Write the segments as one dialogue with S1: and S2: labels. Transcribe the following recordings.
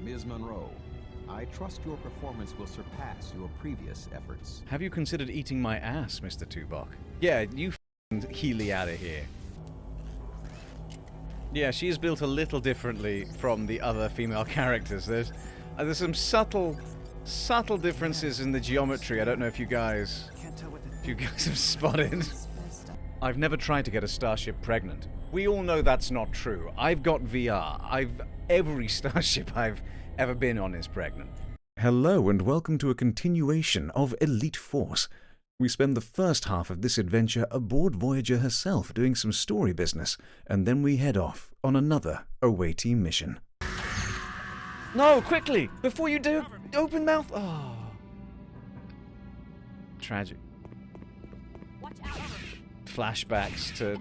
S1: Ms. Monroe, I trust your performance will surpass your previous efforts.
S2: Have you considered eating my ass, Mr. Tuvok? Yeah, you f***ing Healy out of here. Yeah, she is built a little differently from the other female characters. There's some subtle differences in the geometry. I don't know if you guys have spotted. I've never tried to get a starship pregnant. We all know that's not true. I've got VR. Every starship I've ever been on is pregnant. Hello and welcome to a continuation of Elite Force. We spend the first half of this adventure aboard Voyager herself doing some story business, and then we head off on another away team mission. No, quickly! Before you do, open mouth! Oh. Tragic. Flashbacks to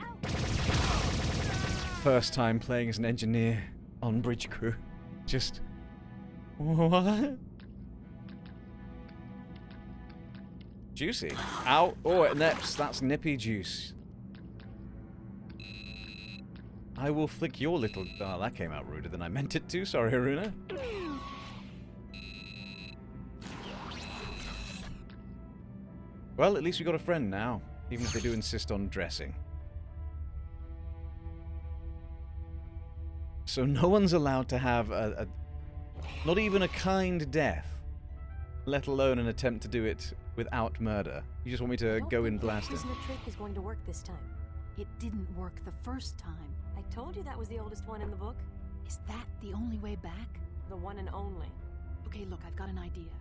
S2: first time playing as an engineer on bridge crew. Just... what? Juicy. Ow. Oh, it nips. That's nippy juice. I will flick your little... Oh, that came out ruder than I meant it to. Sorry, Haruna. Well, at least we got a friend now. Even if they do insist on dressing. So no one's allowed to have not even a kind death. Let alone an attempt to do it without murder. You just want me to go in blasting?
S3: The trick is going to work this time. It didn't work the first time. I told you that was the oldest one in the book. Is that the only way back? The one and only. Okay, look, I've got an idea.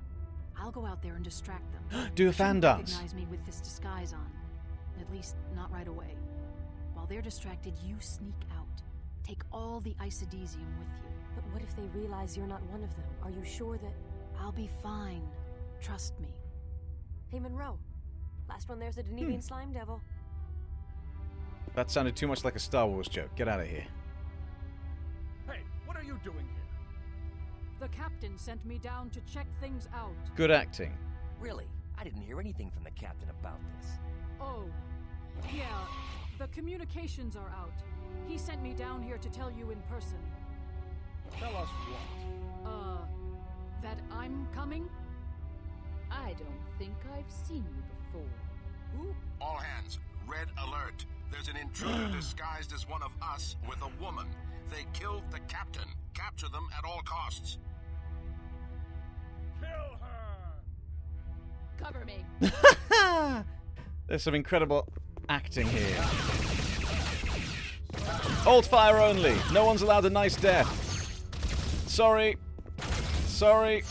S3: I'll go out there and distract them.
S2: Do a fan dance.
S3: Recognize me with this disguise on. At least, not right away. While they're distracted, you sneak out. Take all the isodesium with you. But what if they realize you're not one of them? Are you sure that... I'll be fine. Trust me. Hey, Monroe. Last one there's a Denevian slime devil.
S2: That sounded too much like a Star Wars joke. Get out of here.
S4: Hey, what are you doing here?
S5: The captain sent me down to check things out.
S2: Good acting.
S6: Really? I didn't hear anything from the captain about this.
S5: Oh, yeah. The communications are out. He sent me down here to tell you in person.
S4: Tell us what?
S5: That I'm coming?
S7: I don't think I've seen you before.
S5: Who?
S8: All hands, red alert. There's an intruder disguised as one of us with a woman. They killed the captain. Capture them at all costs.
S4: Kill her!
S7: Cover me.
S2: There's some incredible acting here. Hold fire only. No one's allowed a nice death. Sorry. Sorry.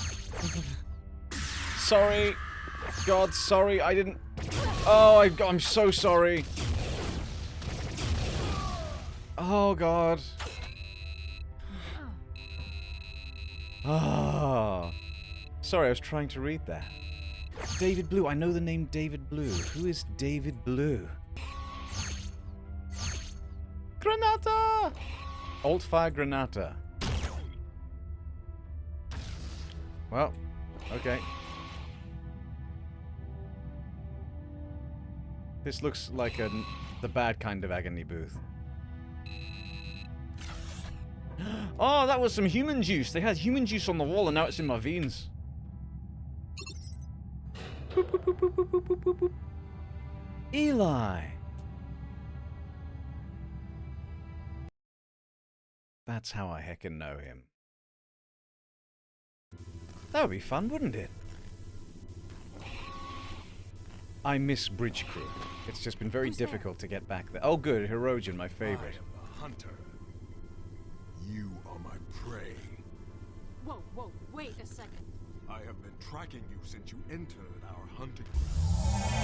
S2: Sorry. God, sorry. I didn't... Oh, I'm so sorry. Oh, God. Oh. Sorry, I was trying to read that. David Blue. I know the name David Blue. Who is David Blue? Granata! Alt-fire Granata. Well, okay. This looks like the bad kind of agony booth. Oh, that was some human juice. They had human juice on the wall and now it's in my veins. Boop, boop, boop, boop, boop, boop, boop, boop. Eli. That's how I heckin' know him. That would be fun, wouldn't it? I miss bridge crew. It's just been very difficult to get back there. Oh good, Hirogen, my favorite.
S4: I am a hunter. You are my prey.
S5: Whoa, wait a second.
S4: I have been tracking you since you entered our hunting ground.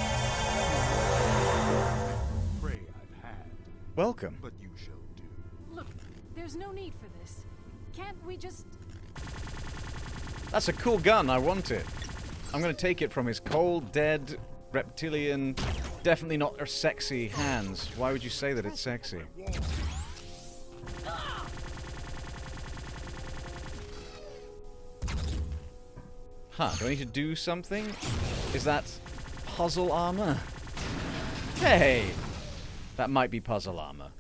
S4: Prey I've had.
S2: Welcome.
S4: But you shall do.
S5: Look, there's no need for this. Can't we just...
S2: That's a cool gun, I want it. I'm gonna take it from his cold, dead, reptilian, definitely not sexy hands. Why would you say that it's sexy? Huh, do I need to do something? Is that puzzle armor? Hey! That might be puzzle armor.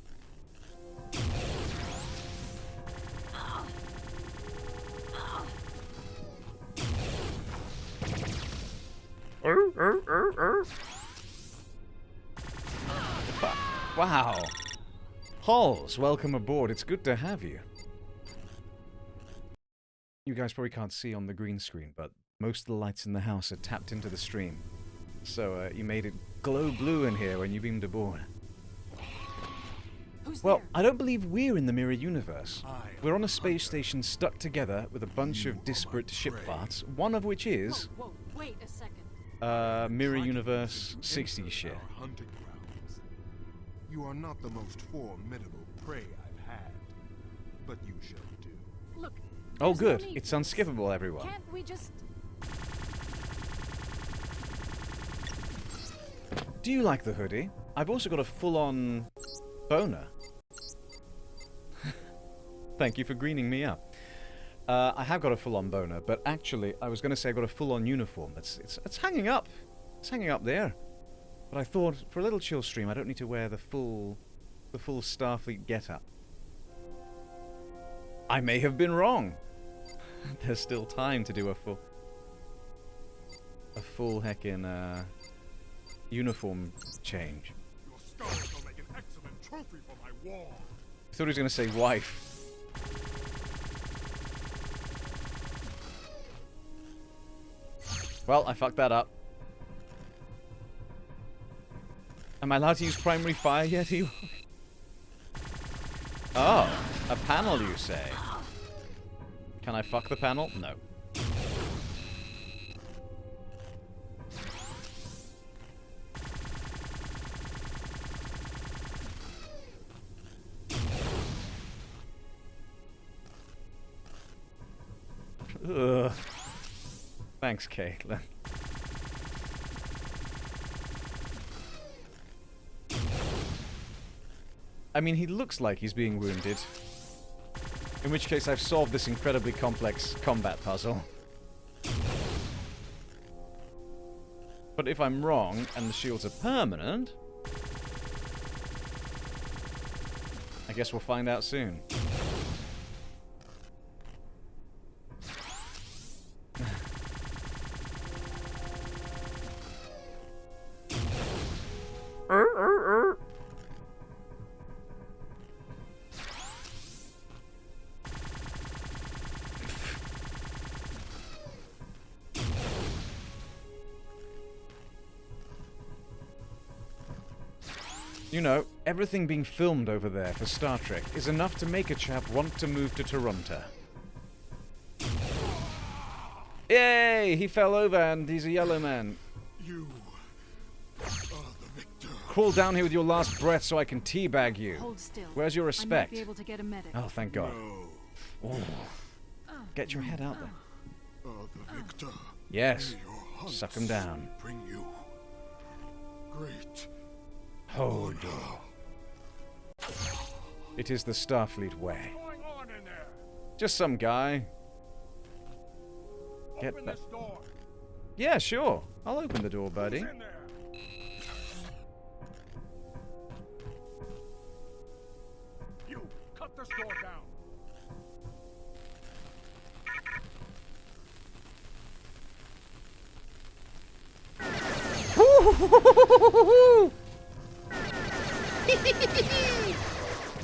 S2: Wow. Halls, welcome aboard. It's good to have you. You guys probably can't see on the green screen, but most of the lights in the house are tapped into the stream. So you made it glow blue in here when you beamed aboard. Well, I don't believe we're in the mirror universe. We're on a space station stuck together with a bunch of disparate ship parts, one of which is...
S5: Whoa, wait a second.
S2: Mirror Universe 60 shit.
S4: Hunting grounds. You are not the most formidable prey I've had, but you shall do.
S5: Look.
S2: Oh
S5: there's no
S2: good,
S5: need
S2: it's
S5: to-
S2: unskippable, everyone.
S5: Can't we just...
S2: Do you like the hoodie? I've also got a full-on boner. Thank you for greening me up. I have got a full-on boner, but actually, I was going to say I've got a full-on uniform. It's hanging up. It's hanging up there. But I thought, for a little chill stream, I don't need to wear the full Starfleet get-up. I may have been wrong. There's still time to do a full heckin' uniform change.
S4: Your scars will make an excellent trophy for my wall.
S2: I thought he was going to say wife. Well, I fucked that up. Am I allowed to use primary fire yet, Ewok? Oh, a panel, you say? Can I fuck the panel? No. Ugh. Thanks, Caitlin. I mean, he looks like he's being wounded. In which case, I've solved this incredibly complex combat puzzle. But if I'm wrong, and the shields are permanent... I guess we'll find out soon. You know, everything being filmed over there for Star Trek is enough to make a chap want to move to Toronto. Yay! He fell over and he's a yellow man.
S4: You are the victor.
S2: Crawl down here with your last breath so I can teabag you.
S5: Hold still.
S2: Where's your
S5: I might
S2: respect?
S5: be able to get a medic.
S2: Oh, thank God.
S4: No.
S2: Oh. Get your head out there.
S4: The victor.
S2: Yes.
S4: May your hunts
S2: Suck him down.
S4: Bring you great
S2: Hold on. It is the Starfleet way.
S4: What's going on in there?
S2: Just some guy. Get
S4: Open
S2: that.
S4: this door.
S2: Yeah, sure. I'll open the door, buddy.
S4: Who's in there? You cut this door down.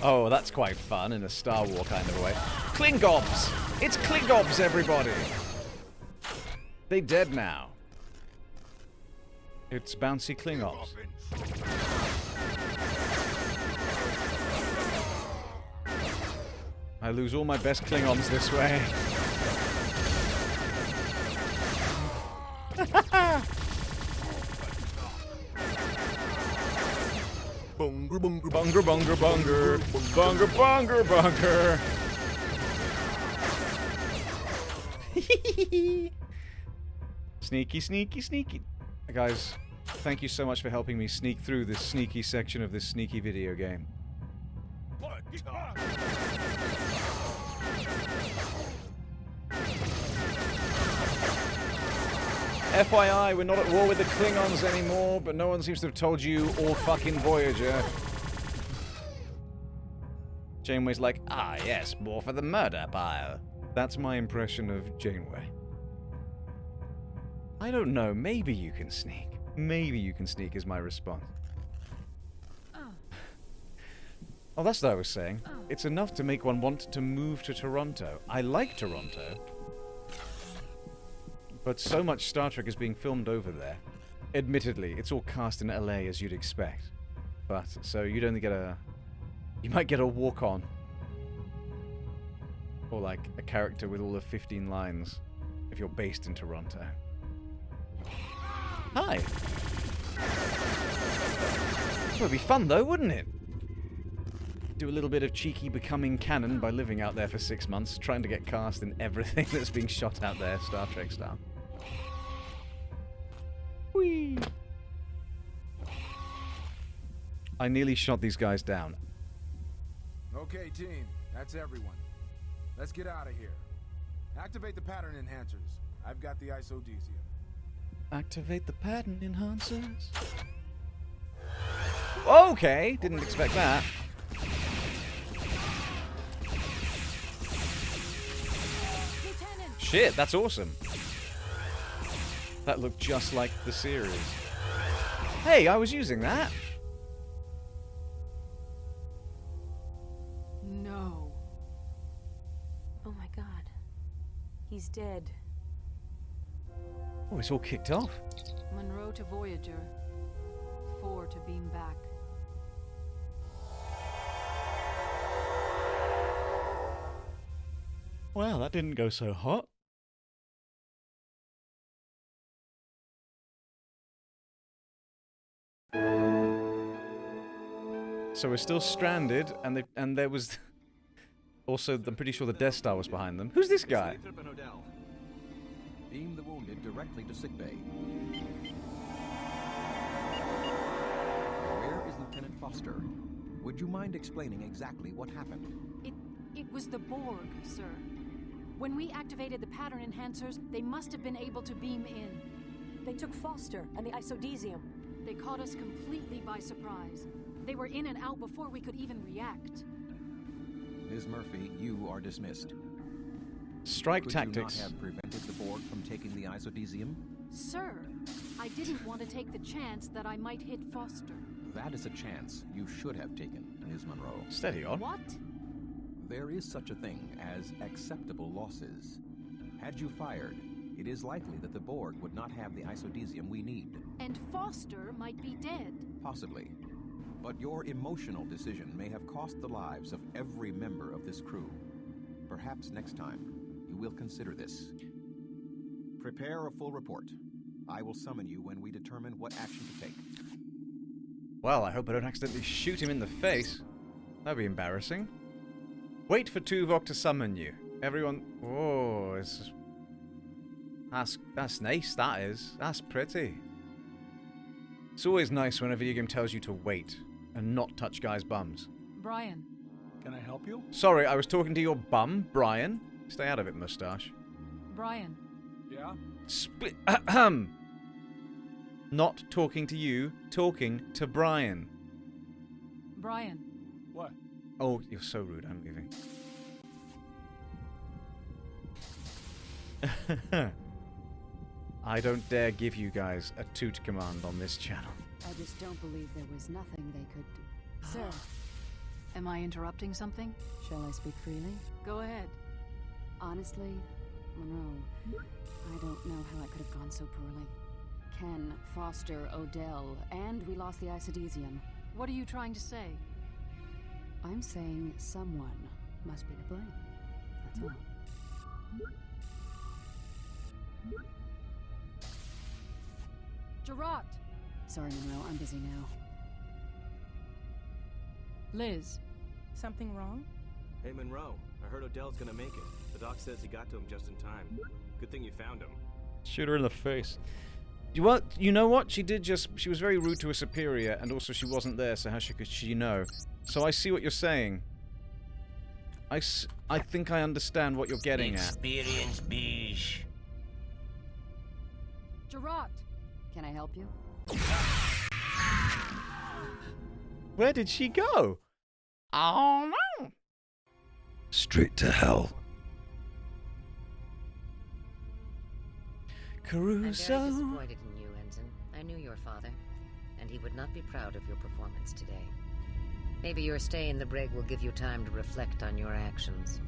S2: Oh, that's quite fun in a Star Wars kind of a way. Klingobs! It's Klingobs, everybody! They dead now. It's bouncy Klingobs. I lose all my best Klingons this way.
S4: Bunger, bunger,
S2: Bunger, bunger, bunger. Bunger, bunger, bunger. Sneaky, sneaky, sneaky. Guys, thank you so much for helping me sneak through this sneaky section of this sneaky video game. FYI, we're not at war with the Klingons anymore, but no one seems to have told you or fucking Voyager. Janeway's like, ah yes, more for the murder pile. That's my impression of Janeway. I don't know. Maybe you can sneak. Maybe you can sneak is my response. Oh, that's what I was saying. It's enough to make one want to move to Toronto. I like Toronto. But so much Star Trek is being filmed over there. Admittedly, it's all cast in LA as you'd expect. But, so you'd only get a... You might get a walk-on. Or like a character with all the 15 lines if you're based in Toronto. Hi! It would be fun though, wouldn't it? Do a little bit of cheeky becoming canon by living out there for 6 months, trying to get cast in everything that's being shot out there, Star Trek style. Whee! I nearly shot these guys down.
S9: Okay, team. That's everyone. Let's get out of here. Activate the pattern enhancers. I've got the isodesium.
S2: Activate the pattern enhancers. Okay, didn't expect that. Shit, that's awesome. That looked just like the series. Hey, I was using that.
S5: No.
S3: Oh my god. He's dead.
S2: Oh, it's all kicked off.
S5: Monroe to Voyager. 4 to beam back.
S2: Well, that didn't go so hot. So we're still stranded, and there was also, I'm pretty sure the Death Star was behind them. Who's this guy?
S1: Beam the wounded directly to sickbay. Where is Lieutenant Foster? Would you mind explaining exactly what happened?
S5: It was the Borg, sir. When we activated the pattern enhancers, they must have been able to beam in.
S3: They took Foster and the isodesium.
S5: They caught us completely by surprise. They were in and out before we could even react.
S1: Ms. Murphy, you are dismissed.
S2: Strike
S1: Could
S2: tactics.
S1: you not have prevented the Borg from taking the isodesium?
S5: Sir, I didn't want to take the chance that I might hit Foster.
S1: That is a chance you should have taken, Ms. Monroe.
S2: Steady on.
S5: What?
S1: There is such a thing as acceptable losses. Had you fired, it is likely that the Borg would not have the isodesium we need.
S5: And Foster might be dead.
S1: Possibly. But your emotional decision may have cost the lives of every member of this crew. Perhaps next time, you will consider this. Prepare a full report. I will summon you when we determine what action to take.
S2: Well, I hope I don't accidentally shoot him in the face. That'd be embarrassing. Wait for Tuvok to summon you. Everyone... Oh, it's... That's nice, that is. That's pretty. It's always nice when a video game tells you to wait and not touch guys' bums.
S5: Brian.
S9: Can I help you?
S2: Sorry, I was talking to your bum, Brian. Stay out of it, mustache.
S5: Brian.
S9: Yeah?
S2: Split... Not talking to you, talking to Brian.
S5: Brian.
S9: What?
S2: Oh, you're so rude, I'm leaving. I don't dare give you guys a toot command on this channel.
S7: I just don't believe there was nothing they could do. Sir,
S5: Am I interrupting something?
S7: shall I speak freely?
S5: Go ahead.
S7: Honestly, Monroe, I don't know how it could have gone so poorly. Ken, Foster, Odell, and we lost the isodesium.
S5: What are you trying to say?
S7: I'm saying someone must be to blame. That's all.
S5: Gerard!
S7: Sorry, Monroe, I'm busy now.
S5: Liz.
S10: Something wrong?
S11: Hey, Monroe. I heard Odell's gonna make it. The doc says he got to him just in time. Good thing you found him.
S2: Shoot her in the face. You know what? She was very rude to a superior, and also she wasn't there, so how could she know? So I see what you're saying. I think I understand what you're getting
S6: Experience beige.
S5: Gerard!
S7: Can I help you?
S2: Where did she go? Oh no! Straight to hell. Caruso.
S10: I'm very disappointed in you, Ensign. I knew your father, and he would not be proud of your performance today. Maybe your stay in the brig will give you time to reflect on your actions.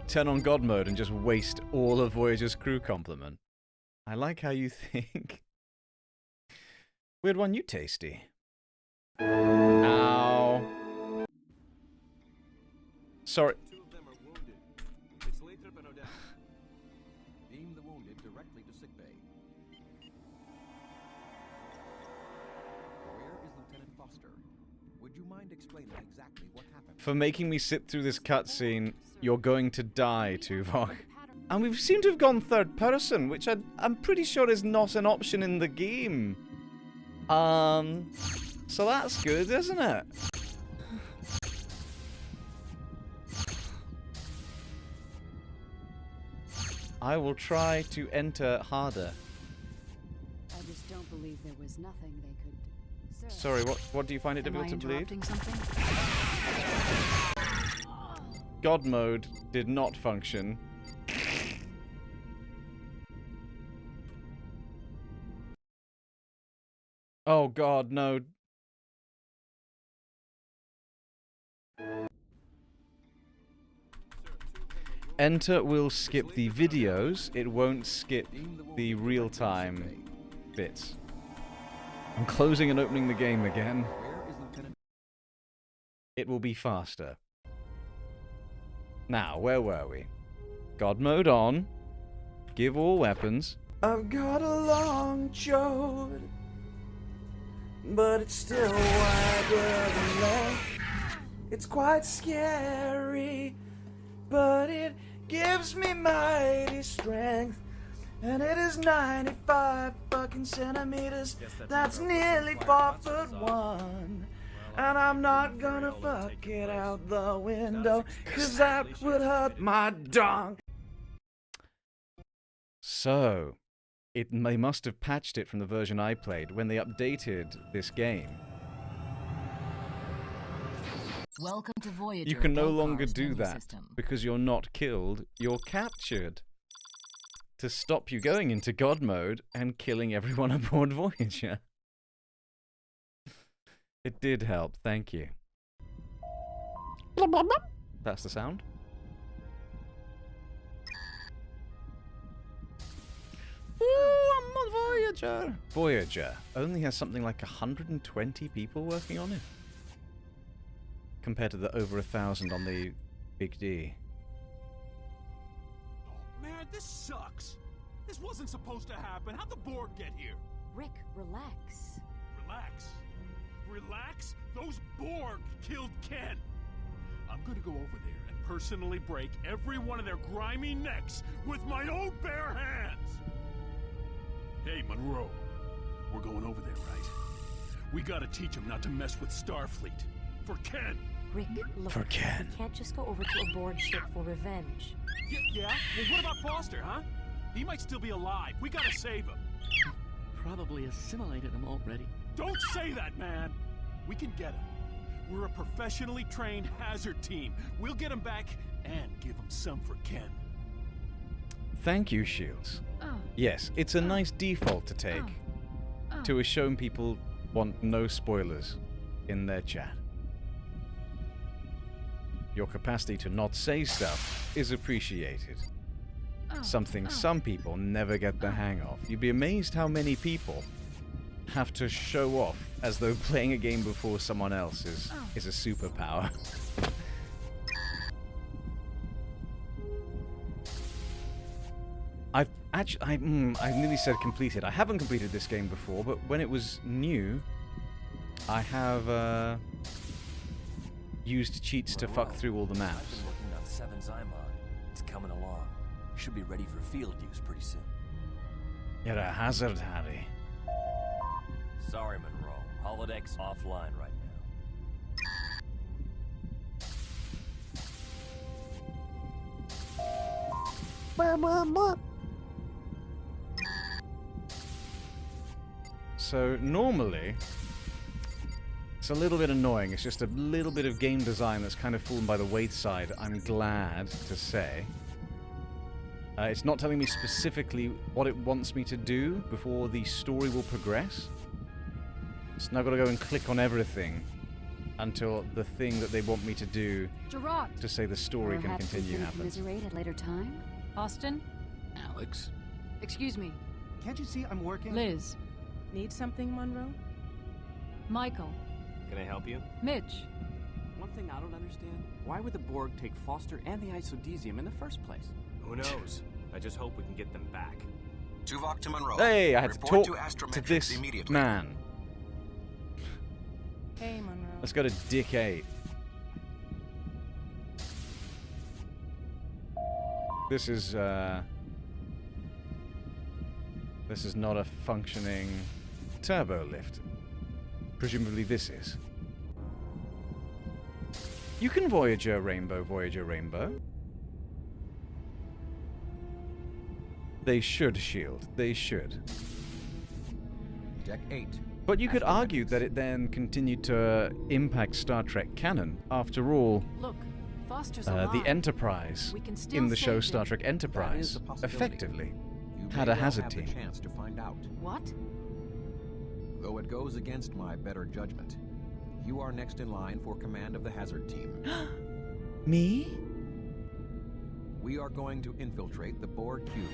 S2: Turn on God mode and just waste all of Voyager's crew complement. I like how you think. Weird one, you tasty. Ow. Sorry.
S11: Two of them are wounded. It's Lathrop and Odell.
S1: Beam the wounded directly to sickbay. Where is Lieutenant Foster? Would you mind explaining exactly what happened?
S2: For making me sit through this cutscene, you're going to die, Tuvok. And we seem to have gone third person, which I'm pretty sure is not an option in the game. So that's good, isn't it? I will try to enter harder.
S7: I just don't believe there was nothing they could... Sir.
S2: Sorry, what do you find it difficult to believe?
S3: Something?
S2: God mode did not function. Oh God, no. Enter will skip the videos, it won't skip the real-time bits. I'm closing and opening the game again. It will be faster. Now, where were we? God mode on. Give all weapons.
S12: I've got a long chode, but it's still wider than length. It's quite scary, but it gives me mighty strength. And it is 95 fucking centimeters. That's nearly 4'1". And I'm not gonna fuck it out the window, 'cause that would hurt my dong.
S2: So, they must have patched it from the version I played when they updated this game.
S3: Welcome to Voyager.
S2: You can no longer do that because you're not killed, you're captured. To stop you going into God mode and killing everyone aboard Voyager. It did help, thank you. That's the sound. Ooh, I'm on Voyager! Voyager only has something like 120 people working on it. Compared to the over 1,000 on the Big D.
S13: Oh man, this sucks! This wasn't supposed to happen. How'd the Borg get here?
S3: Rick, relax.
S13: Relax? Relax? Those Borg killed Ken! I'm gonna go over there and personally break every one of their grimy necks with my own bare hands! Hey, Monroe. We're going over there, right? We gotta teach them not to mess with Starfleet. For Ken!
S3: Rick, look.
S2: For Ken.
S3: We can't just go over to a Borg ship for revenge.
S13: Yeah? Well, what about Foster, huh? He might still be alive. We gotta save him.
S14: Probably assimilated him already.
S13: Don't say that, man! We can get him. We're a professionally trained hazard team. We'll get him back and give him some for Ken.
S2: Thank you, Shields.
S3: Oh.
S2: Yes, it's a nice default to take. To assume people want no spoilers in their chat. Your capacity to not say stuff is appreciated. Something some people never get the hang of. You'd be amazed how many people have to show off as though playing a game before someone else is a superpower. I nearly said completed. I haven't completed this game before, but when it was new, I have used cheats to fuck through all the maps.
S6: I've been working on 7 Zymon. It's coming along. Should be ready for field use pretty soon.
S2: You're a hazard, Harry.
S6: Sorry, Monroe. Holodeck's offline right now.
S2: So normally, It's a little bit annoying. It's just a little bit of game design that's kind of fallen by the wayside, I'm glad to say. It's not telling me specifically what it wants me to do before the story will progress. So now I've got to go and click on everything until the thing that they want me to do to say the story can continue happens.
S7: Commiserate at later time?
S5: Austin?
S15: Alex?
S5: Excuse me.
S15: Can't you see I'm working?
S5: Liz.
S16: Need something, Monroe?
S5: Michael.
S11: Can I help you?
S5: Mitch.
S17: One thing I don't understand, why would the Borg take Foster and the isodesium in the first place?
S11: Who knows? I just hope we can get them back.
S8: Tuvok to Monroe.
S2: Hey, I had to
S8: Report
S2: talk to this man.
S16: Hey, Monroe.
S2: Let's go to Dick 8. This is not a functioning turbo lift. Presumably this is. You can Voyager Rainbow, Voyager Rainbow. They should, Shield. They should.
S1: Deck 8.
S2: But you could argue that it then continued to impact Star Trek canon. After all,
S5: look, Foster's alive.
S2: the Enterprise in the show Star Trek Enterprise effectively had a hazard team.
S1: The chance to find out.
S5: What?
S1: Though it goes against my better judgment, you are next in line for command of the hazard team.
S2: Me?
S1: We are going to infiltrate the Borg cube.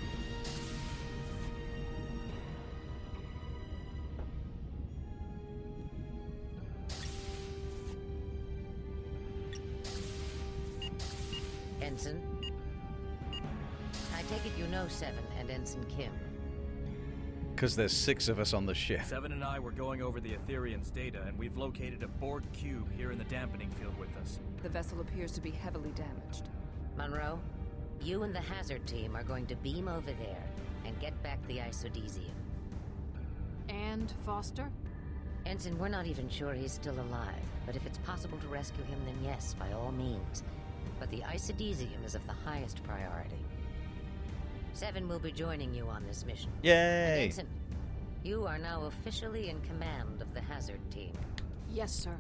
S10: Ensign? I take it you know Seven and Ensign Kim.
S2: Because there's 6 of us on the ship.
S6: Seven and I were going over the Ethereans' data, and we've located a Borg cube here in the dampening field with us.
S16: The vessel appears to be heavily damaged.
S10: Monroe, you and the hazard team are going to beam over there and get back the isodesium.
S5: And Foster?
S10: Ensign, we're not even sure he's still alive, but if it's possible to rescue him, then yes, by all means. But the isodesium is of the highest priority. Seven will be joining you on this mission.
S2: Yay!
S10: And Ensign, you are now officially in command of the hazard team.
S5: Yes, sir.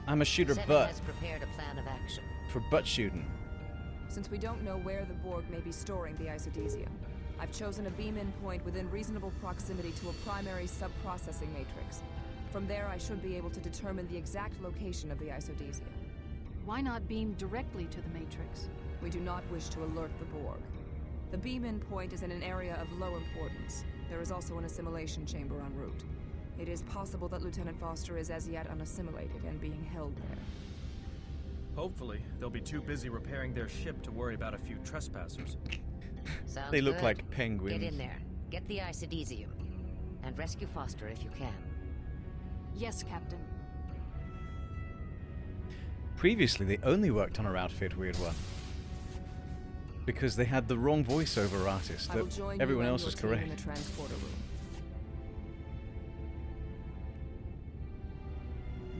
S2: I'm a shooter
S10: Seven
S2: butt.
S10: has prepared a plan of action.
S2: For butt shooting.
S16: Since we don't know where the Borg may be storing the isodesium, I've chosen a beam-in point within reasonable proximity to a primary sub-processing matrix. From there, I should be able to determine the exact location of the isodesium.
S5: Why not beam directly to the Matrix?
S16: We do not wish to alert the Borg. The beam-in point is in an area of low importance. There is also an assimilation chamber en route. It is possible that Lieutenant Foster is as yet unassimilated and being held there.
S6: Hopefully, they'll be too busy repairing their ship to worry about a few trespassers.
S10: Sounds
S2: They look
S10: good.
S2: like penguins.
S10: Get in there. Get the isodesium. And rescue Foster if you can.
S5: Yes, Captain.
S2: Previously, they only worked on her outfit, weird one. Because they had the wrong voiceover artist.
S16: I will
S2: That
S16: join
S2: everyone
S16: you and
S2: else
S16: your
S2: was
S16: team
S2: correct.
S16: in the transporter room.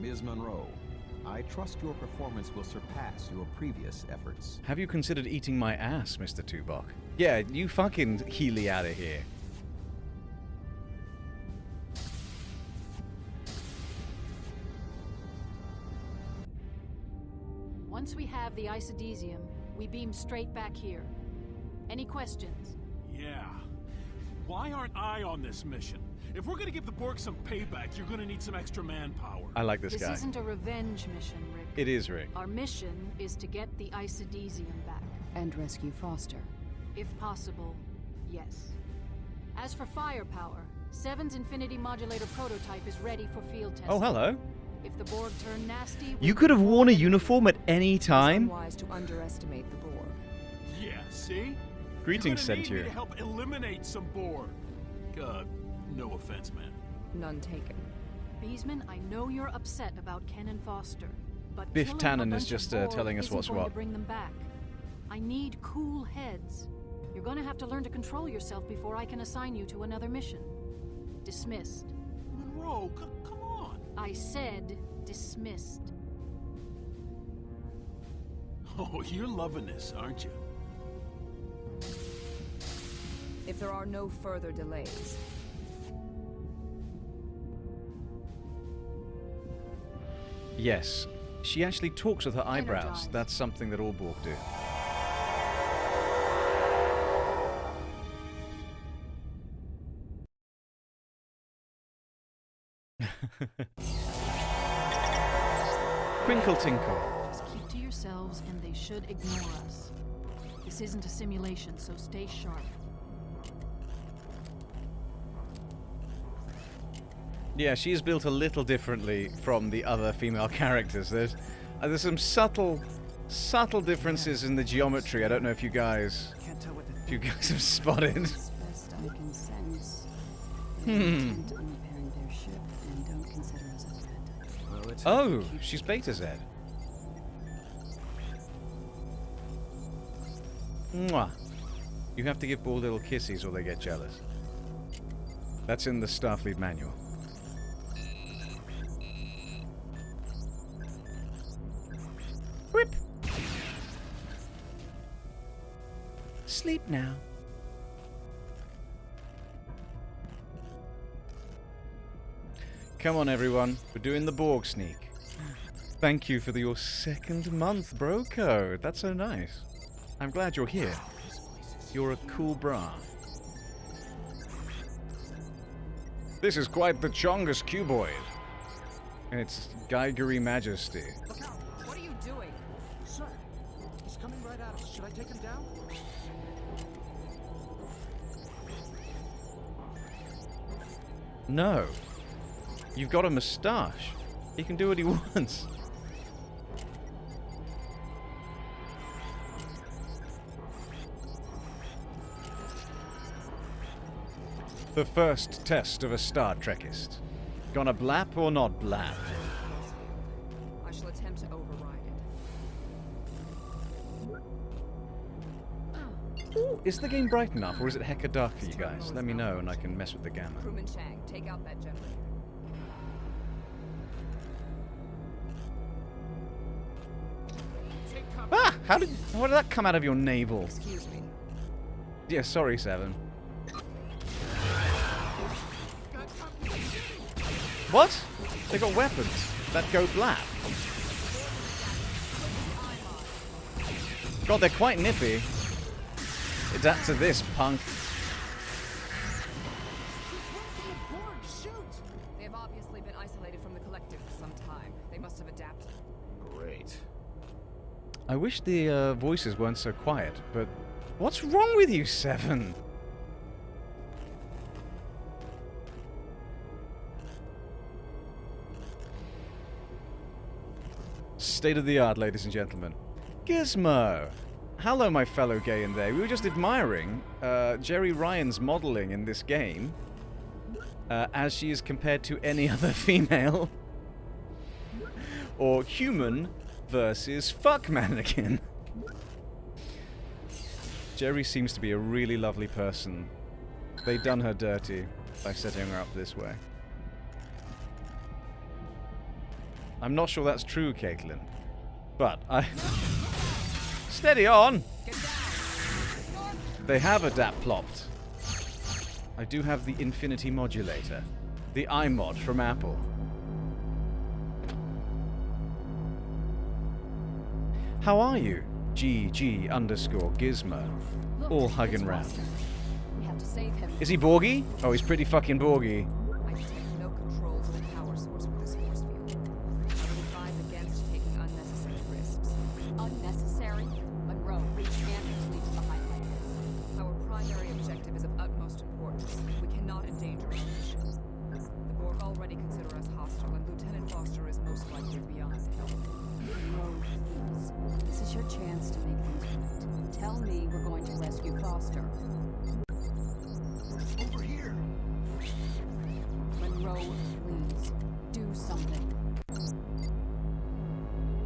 S1: Ms. Monroe, I trust your performance will surpass your previous efforts.
S2: Have you considered eating my ass, Mr. Tuvok? Yeah, you fucking Healy out of here.
S5: Once we have the isodesium, we beam straight back here. Any questions?
S13: Yeah. Why aren't I on this mission? If we're gonna give the Borg some payback, you're gonna need some extra manpower.
S2: I like this guy.
S5: This isn't a revenge mission, Rick.
S2: It is, Rick.
S5: Our mission is to get the isodesium back.
S7: And rescue Foster.
S5: If possible, yes. As for firepower, Seven's Infinity Modulator prototype is ready for field testing.
S2: Oh, hello.
S5: If the Borg turn nasty...
S2: You could have worn a uniform at any time.
S16: It's unwise to underestimate the Borg.
S13: Yeah, see?
S2: Greetings,
S13: You're gonna need me
S2: Centurion.
S13: to help eliminate some Borg. No offense, man.
S16: None taken.
S5: Beesman, I know you're upset about Ken and Foster, but
S2: Biff
S5: killing
S2: Tannen
S5: a
S2: is
S5: bunch
S2: just
S5: of Borg
S2: telling us
S5: isn't
S2: what's
S5: going
S2: what.
S5: to bring them back. I need cool heads. You're going to have to learn to control yourself before I can assign you to another mission. Dismissed.
S13: Monroe, come on.
S5: I said dismissed.
S13: Oh, you're loving this, aren't you?
S16: If there are no further delays,
S2: Yes. She actually talks with her eyebrows.
S5: Energized.
S2: That's something that all Borg do. Twinkle tinkle.
S5: Just keep to yourselves and they should ignore us. This isn't a simulation, so stay sharp.
S2: Yeah, she's built a little differently from the other female characters. There's some subtle differences in the geometry. I don't know if you guys have spotted.
S7: Best I can sense. They're intent on repairing their ship and don't consider us a threat.
S11: Well, it's
S2: Oh, she's Beta Z. Mwah. You have to give Borg little kisses or they get jealous. That's in the Starfleet manual. Whip. Sleep now. Come on, everyone. We're doing the Borg sneak. Thank you for your 2nd month, bro code. That's so nice. I'm glad you're here. You're a cool bra. This is quite the Chongus cuboid. And it's Geigery Majesty.
S16: Look out! What are you doing?
S15: Sir, he's coming right at us. Should I take him down?
S2: No. You've got a moustache. He can do what he wants. The first test of a Star Trekist. Gonna blap or not blap?
S16: I shall attempt to override it.
S2: Ooh, is the game bright enough, or is it hecka dark for you guys? Let me know and I can mess with the gamma.
S16: Crewman Chang, take out that generator.
S2: Ah! How did that come out of your navel?
S16: Excuse me.
S2: Yeah, sorry, Seven. What? They got weapons that go blap. God, they're quite nippy. Adapt to this, punk.
S16: They have obviously been isolated from the collective for some time. They must have adapted.
S11: Great.
S2: I wish the voices weren't so quiet, but what's wrong with you, Seven? State of the art, ladies and gentlemen. Gizmo! Hello, my fellow gay in there. We were just admiring Jerry Ryan's modeling in this game as she is compared to any other female. Or human versus fuck mannequin. Jerry seems to be a really lovely person. They done her dirty by setting her up this way. I'm not sure that's true, Caitlin. But I... Steady on! They have adapt-plopped. I do have the Infinity Modulator. The iMod from Apple. How are you? GG_Gizmo. All hugging round.
S16: We have to save him.
S2: Is he Borgy? Oh, he's pretty fucking Borgy.
S16: I take no controls of the power source with this force field. I would advise against taking unnecessary risks.
S7: Unnecessary? Monroe, we can't leave behind like this.
S16: Our primary objective is of utmost importance. We cannot endanger our mission. The Borg already consider us hostile, and Lieutenant Foster is most likely beyond help.
S7: Monroe, please. This is your chance to make things right. Tell me we're going to rescue Foster.
S4: Over here.
S7: Monroe, please. Do something.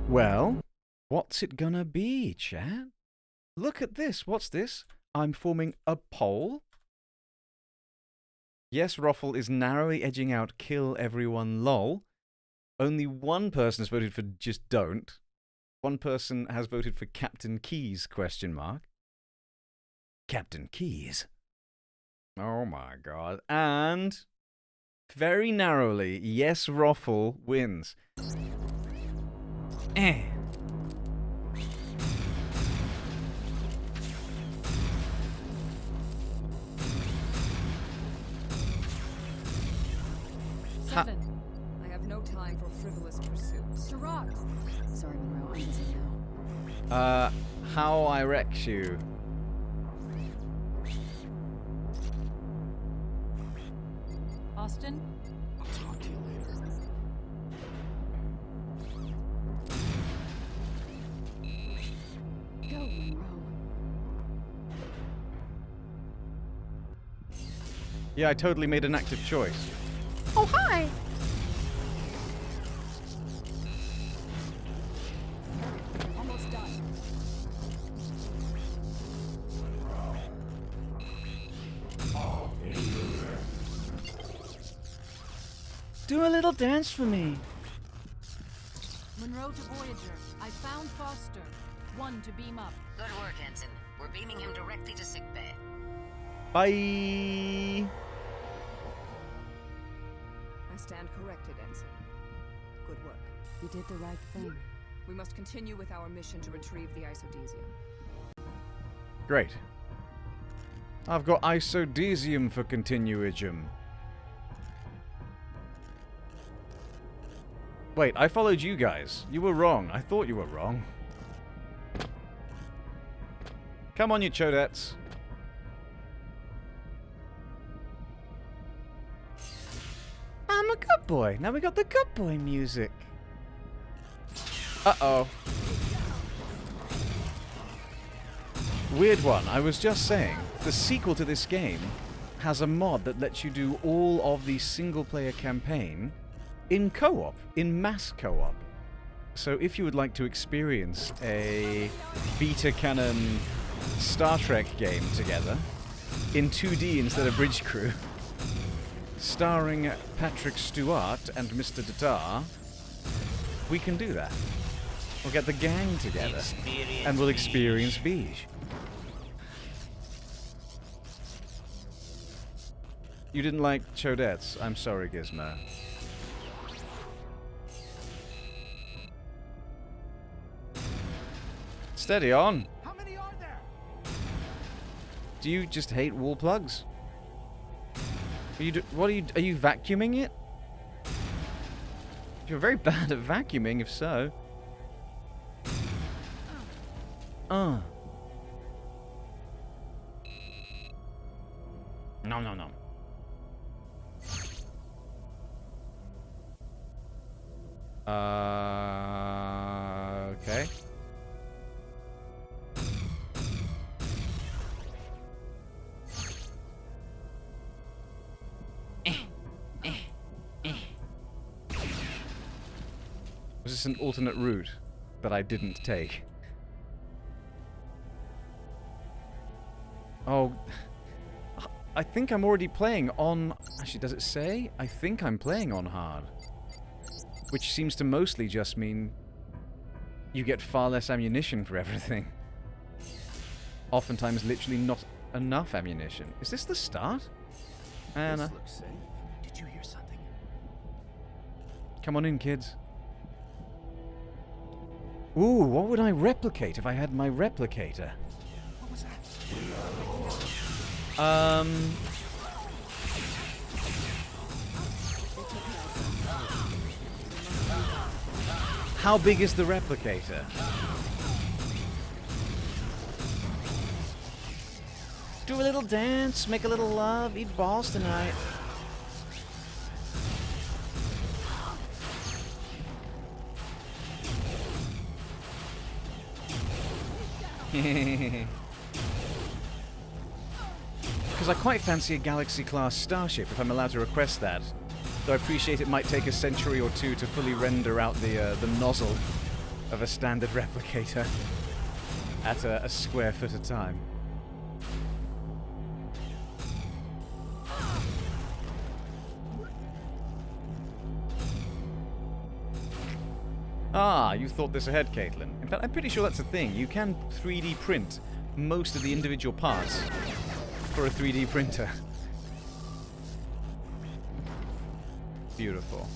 S2: Well, what's it gonna be, chat? Look at this. What's this? I'm forming a poll. Yes, Roffle is narrowly edging out kill everyone lol. Only one person has voted for just don't. One person has voted for Captain Keys, question mark. Captain Keys. Oh my god. And very narrowly, yes, Roffle wins.
S16: Seven. I have no time for frivolous pursuits.
S5: Gerard!
S7: Sorry, Monroe, I'm busy now.
S2: How I wreck you.
S5: Austin?
S15: I'll talk to you later.
S7: Go, Monroe.
S2: Yeah, I totally made an active choice.
S7: Oh, hi!
S16: Almost done.
S2: Do a little dance for me.
S5: Monroe to Voyager. I found Foster. One to beam up.
S10: Good work, Ensign. We're beaming him directly to sickbay.
S2: Bye.
S16: I stand corrected, Ensign. Good work.
S7: You did the right thing.
S16: We must continue with our mission to retrieve the isodesium.
S2: Great. I've got isodesium for continuigum. Wait, I followed you guys. You were wrong. I thought you were wrong. Come on, you chodettes. I'm a good boy. Now we got the good boy music. Uh-oh. Weird one. I was just saying, the sequel to this game has a mod that lets you do all of the single-player campaign in co-op, in mass co-op. So if you would like to experience a beta canon Star Trek game together, in 2D instead of Bridge Crew, starring Patrick Stewart and Mr. Datar, we can do that. We'll get the gang together, and we'll experience Beige. You didn't like chodettes. I'm sorry, Gizmo. Steady on.
S15: How many are there?
S2: Do you just hate wall plugs? Are you vacuuming it? You're very bad at vacuuming, if so. No, no, no. Okay. Was this an alternate route that I didn't take? Oh, I think I'm already playing on... Actually, does it say? I think I'm playing on hard. Which seems to mostly just mean you get far less ammunition for everything. Oftentimes, literally not enough ammunition. Is this the start? Anna.
S15: This looks safe. Did you hear something?
S2: Come on in, kids. Ooh, what would I replicate if I had my replicator?
S15: What was that?
S2: How big is the replicator? Do a little dance, make a little love, eat balls tonight. Because I quite fancy a Galaxy-class starship, if I'm allowed to request that. Though I appreciate it might take a century or two to fully render out the nozzle of a standard replicator at a square foot at a time. Ah, you thought this ahead, Caitlin. In fact, I'm pretty sure that's a thing. You can 3D print most of the individual parts for a 3D printer. Beautiful.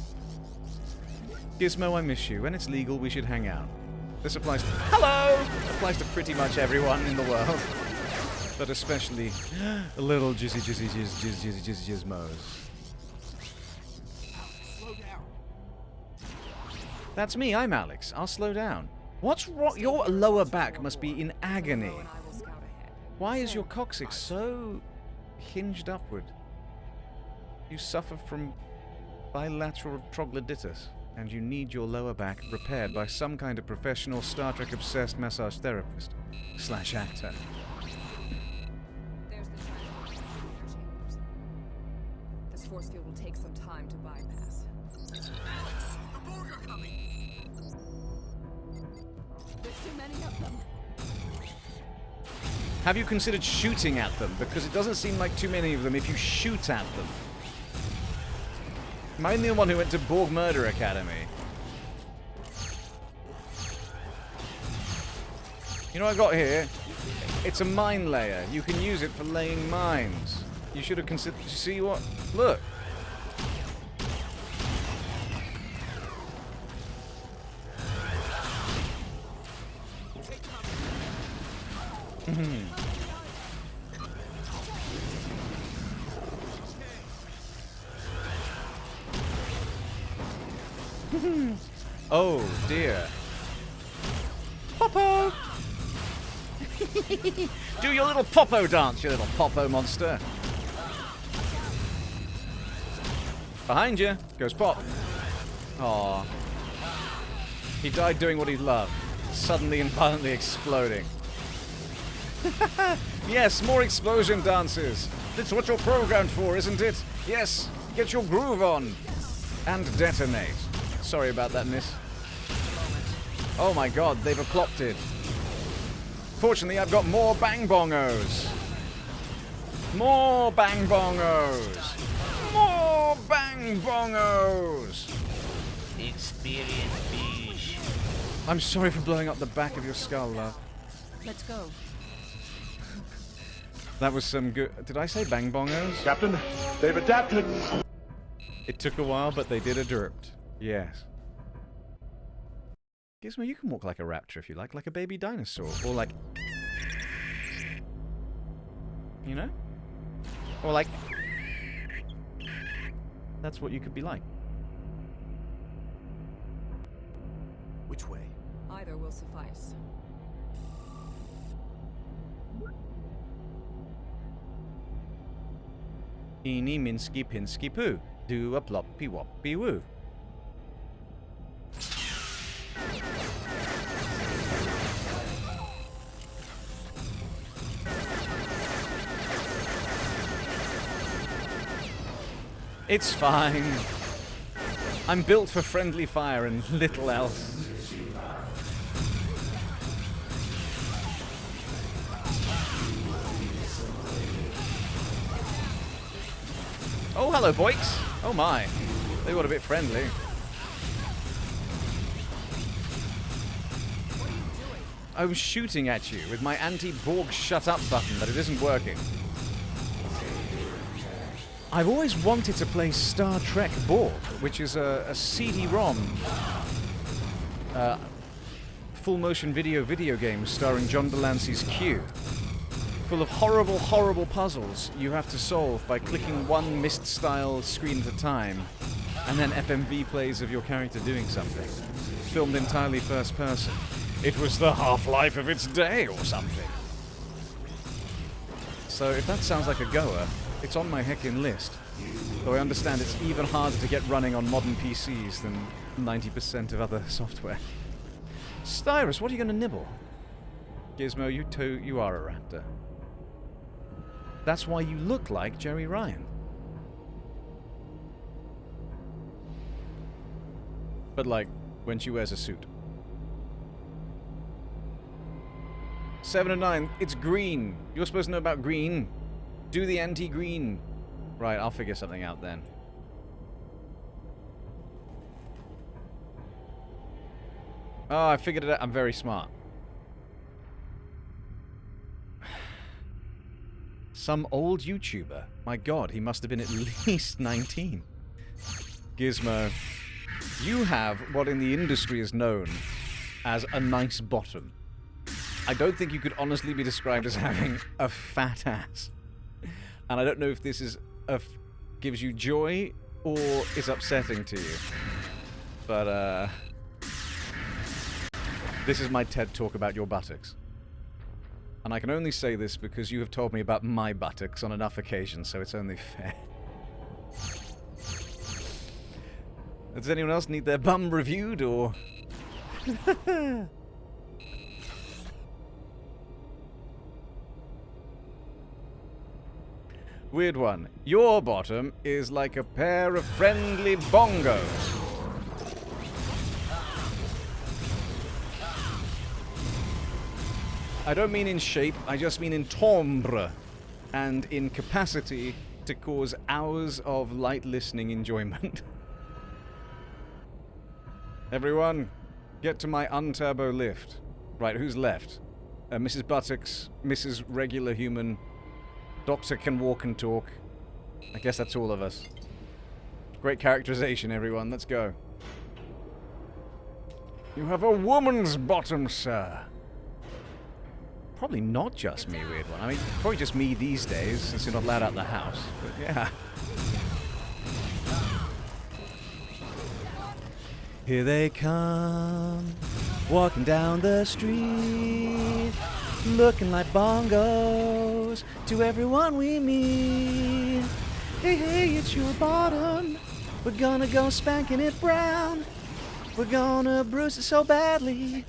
S2: Gizmo, I miss you. When it's legal, we should hang out. This applies to... Hello! Applies to pretty much everyone in the world. But especially little gizmos.
S15: Slow down.
S2: That's me, I'm Alex. I'll slow down. What's wrong? Your lower back must be in agony. Why is your coccyx so hinged upward? You suffer from bilateral troglodytis, and you need your lower back repaired by some kind of professional Star Trek-obsessed massage therapist / actor.
S16: There's the transport chambers. This force field will take some time to bypass.
S15: Alex, the Borg are coming.
S16: There's too many of them.
S2: Have you considered shooting at them? Because it doesn't seem like too many of them if you shoot at them. Am I the one who went to Borg Murder Academy? You know what I got here? It's a mine layer. You can use it for laying mines. You should have considered... See what? Look. Oh dear. Popo! Do your little Popo dance, you little Popo monster. Behind you goes Pop. Aww. He died doing what he loved, suddenly and violently exploding. Yes, more explosion dances. That's what you're programmed for, isn't it? Yes, get your groove on. And detonate. Sorry about that, miss. Oh my god, they've eclopted. Fortunately, I've got more bang bongos. More bang bongos. More bang bongos.
S18: Experience fish.
S2: I'm sorry for blowing up the back of your skull, love.
S5: Let's go.
S2: That was some good... Did I say bang bongos?
S19: Captain, they've adapted.
S2: It took a while, but they did adapt. Yes. Gizmo, you can walk like a raptor if you like a baby dinosaur. Or like... You know? Or like... That's what you could be like.
S15: Which way?
S16: Either will suffice.
S2: Eeny, minsky, pinsky, poo. Do a ploppy, woppy, woo. It's fine. I'm built for friendly fire and little else. Oh, hello, boys. Oh my. They got a bit friendly. I was shooting at you with my anti-Borg shut up button, but it isn't working. I've always wanted to play Star Trek Borg, which is a CD-ROM full-motion video game starring John Delancey's Q. Full of horrible, horrible puzzles you have to solve by clicking one Myst-style screen at a time, and then FMV plays of your character doing something. Filmed entirely first person. It was the half-life of its day or something. So if that sounds like a goer, it's on my heckin' list. Though I understand it's even harder to get running on modern PCs than 90% of other software. Styrus, what are you gonna nibble? Gizmo, you are a raptor. That's why you look like Jerry Ryan. But like, when she wears a suit. 7 and 9, it's green. You're supposed to know about green. Do the anti-green. Right, I'll figure something out then. Oh, I figured it out. I'm very smart. Some old YouTuber. My god, he must have been at least 19. Gizmo, You have what in the industry is known as a nice bottom. I don't think you could honestly be described as having a fat ass. And I don't know if this is gives you joy or is upsetting to you. But, this is my TED talk about your buttocks. And I can only say this because you have told me about my buttocks on enough occasions, so it's only fair. Does anyone else need their bum reviewed, or...? Weird one. Your bottom is like a pair of friendly bongos. I don't mean in shape, I just mean in timbre and in capacity to cause hours of light listening enjoyment. Everyone, get to my unturbo lift. Right, who's left? Mrs. Buttocks, Mrs. Regular Human, Doctor Can Walk and Talk. I guess that's all of us. Great characterization, everyone. Let's go. You have a woman's bottom, sir. Probably not just me, weird one. I mean, probably just me these days, since you're not allowed out the house. But yeah. Here they come, walking down the street, looking like bongos to everyone we meet. Hey, hey, it's your bottom. We're gonna go spanking it brown. We're gonna bruise it so badly,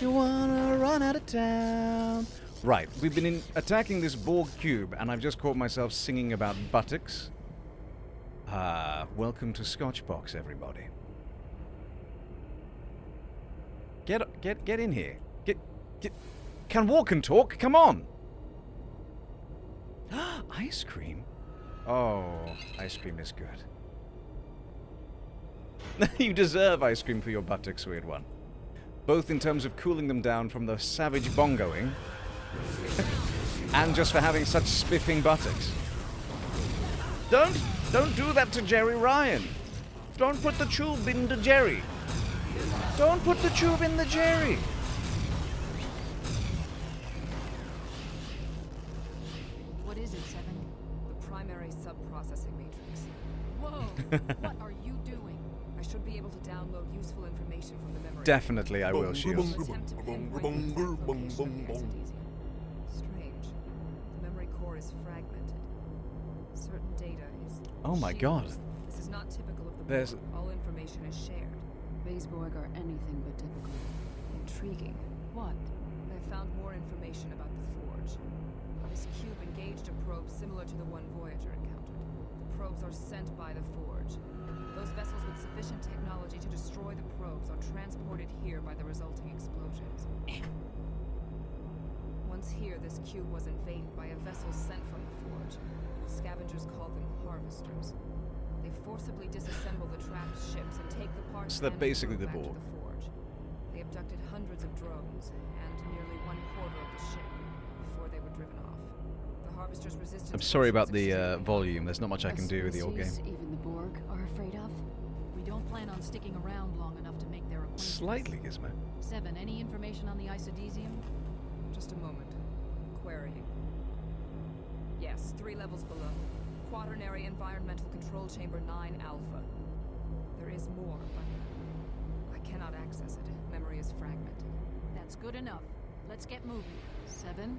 S2: you wanna run out of town. Right, we've been attacking this Borg cube, and I've just caught myself singing about buttocks. Welcome to Scotchbox, everybody. Get in here. Get. Can walk and talk. Come on. Ice cream. Oh, ice cream is good. You deserve ice cream for your buttocks, weird one. Both in terms of cooling them down from the savage bongoing, and just for having such spiffing buttocks. Don't do that to Jerry Ryan. Don't put the tube into Jerry. Don't put the tube in the Jerry.
S16: What is it, Seven? The primary sub-processing matrix.
S5: Whoa! What are you doing?
S16: I should be able to download useful information from the memory.
S2: Definitely, I will, Shields.
S16: Strange. The memory core is fragmented. Certain data is.
S2: Oh my God.
S16: This is not typical of the
S2: There's.
S16: Borg. All information is shared.
S7: Baseborg are anything but typical.
S16: Intriguing.
S5: What?
S16: I found more information about the Forge. This cube engaged a probe similar to the one Voyager encountered. The probes are sent by the Forge. Those vessels with sufficient technology to destroy the probes are transported here by the resulting explosions. Once here, this cube was invaded by a vessel sent from the Forge. Scavengers call them harvesters. They forcibly disassemble the trapped ships and take the parts
S2: So they're basically the
S16: back to
S2: Borg.
S16: the Forge. They abducted hundreds of drones and nearly 1/4 of the ship before they were driven off. The harvesters resisted.
S2: I'm sorry about the volume. There's not much I can do with the old game.
S7: Even the Borg are afraid of.
S5: We don't plan on sticking around long enough to make their acquaintance.
S2: Slightly, Gizmo.
S5: Seven, any information on the isodesium?
S16: Just a moment. Querying. Yes, 3 levels below. Quaternary Environmental Control Chamber 9 Alpha. There is more, but I cannot access it. Memory is fragmented.
S5: That's good enough. Let's get moving. Seven.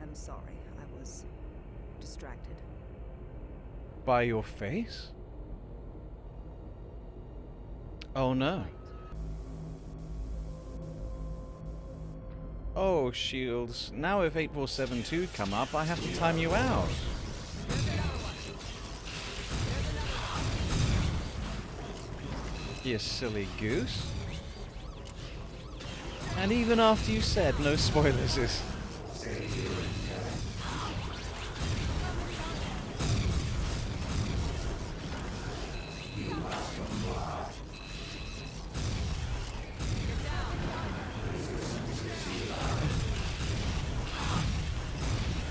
S16: I'm sorry. I was distracted.
S2: By your face? Oh no. Oh, Shields. Now if 8472 come up, I have to time you out. You silly goose. And even after you said no spoilers is...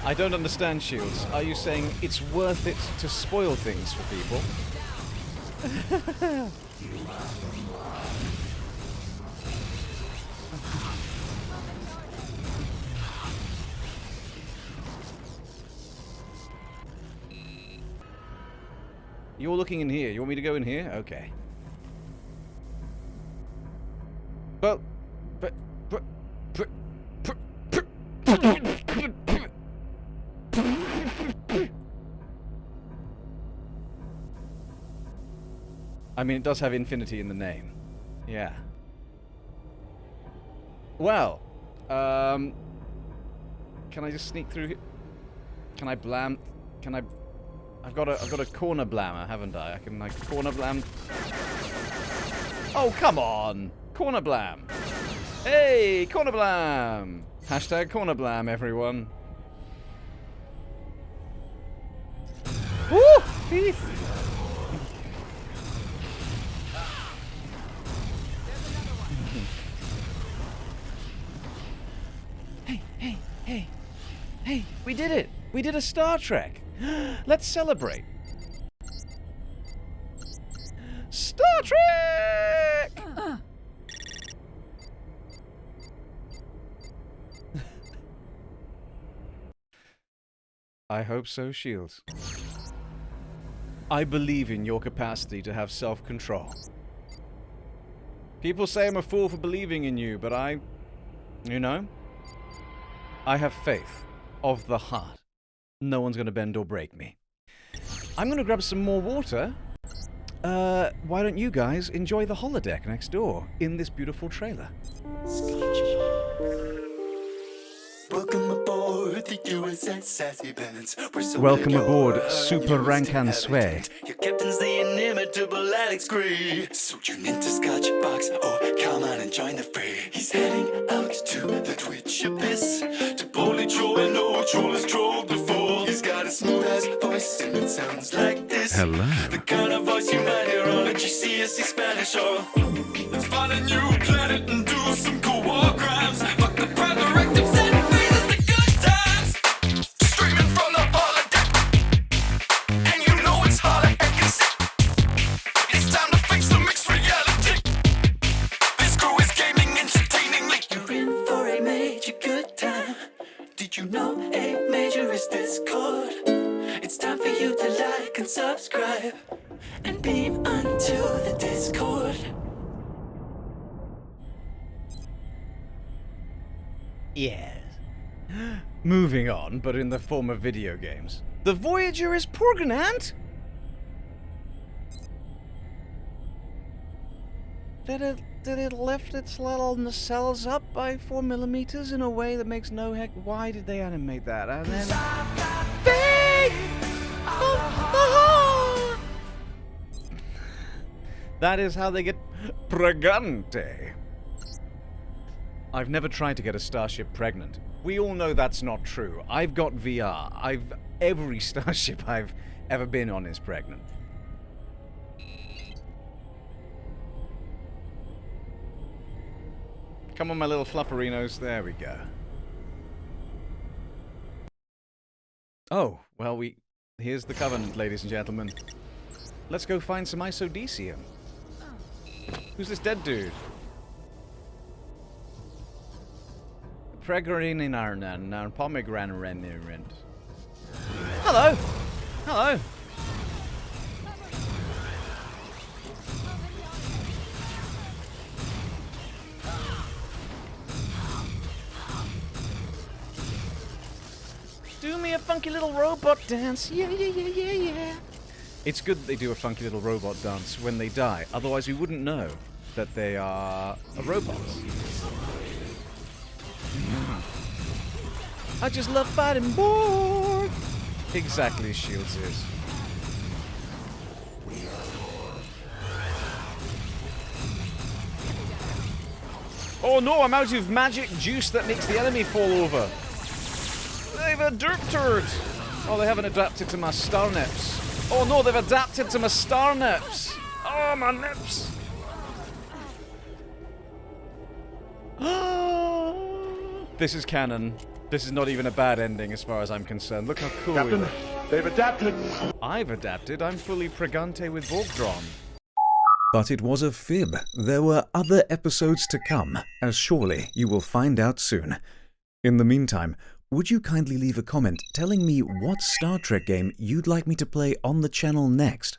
S2: I don't understand, Shields. Are you saying it's worth it to spoil things for people? You're looking in here. You want me to go in here? Okay. But I mean, it does have infinity in the name. Yeah. Well, can I just sneak through here? Can I blam? Can I? I've got a corner blammer, haven't I? I can like corner blam. Oh, come on! Corner blam! Hey, corner blam! Hashtag corner blam, everyone. Woo! Thief! Hey, we did it! We did a Star Trek! Let's celebrate! Star Trek! I hope so, Shields. I believe in your capacity to have self-control. People say I'm a fool for believing in you, but you know, I have faith of the heart. No one's going to bend or break me. I'm going to grab some more water. Why don't you guys enjoy the holodeck next door in this beautiful trailer?
S20: Welcome aboard the USS Sassy Pants.
S2: Welcome aboard Super Rankan Sway.
S20: Your captain's the inimitable Alex Gray. So tune into Scotch Box or come on and join the fray. He's heading out to the Twitch abyss to boldly troll and no troll has trolled before. He's got a smooth ass voice and it sounds like this.
S2: Hello.
S20: The kind of voice you might hear on a GCSE Spanish or let's find a new planet and do some cool war crimes. Fuck the prime directives and you know A major is Discord. It's time for you to like and subscribe and beam onto the Discord.
S2: Yes. Moving on, but in the form of video games. The Voyager is pregnant? Did it lift its little nacelles up by 4 millimeters in a way that makes no heck? Why did they animate that? And then that is how they get pregante. I've never tried to get a starship pregnant. We all know that's not true. I've got VR. Every starship I've ever been on is pregnant. Come on, my little flufferinos. There we go. Oh, well, here's the Covenant, ladies and gentlemen. Let's go find some isodecium. Who's this dead dude? Pregrinarnan, pomegranate. Hello! Hello! Do me a funky little robot dance. Yeah, yeah, yeah, yeah, yeah. It's good that they do a funky little robot dance when they die. Otherwise, we wouldn't know that they are robots. I just love fighting Borg. Exactly as Shields is. Oh no, I'm out of magic juice that makes the enemy fall over. They've adapted! Oh, they haven't adapted to my star nips. Oh no, they've adapted to my star nips! Oh, my nips! This is canon. This is not even a bad ending as far as I'm concerned. Look how cool we look.
S19: They've adapted.
S2: I've adapted. I'm fully pregante with Voltron. But it was a fib. There were other episodes to come, as surely you will find out soon. In the meantime, would you kindly leave a comment telling me what Star Trek game you'd like me to play on the channel next?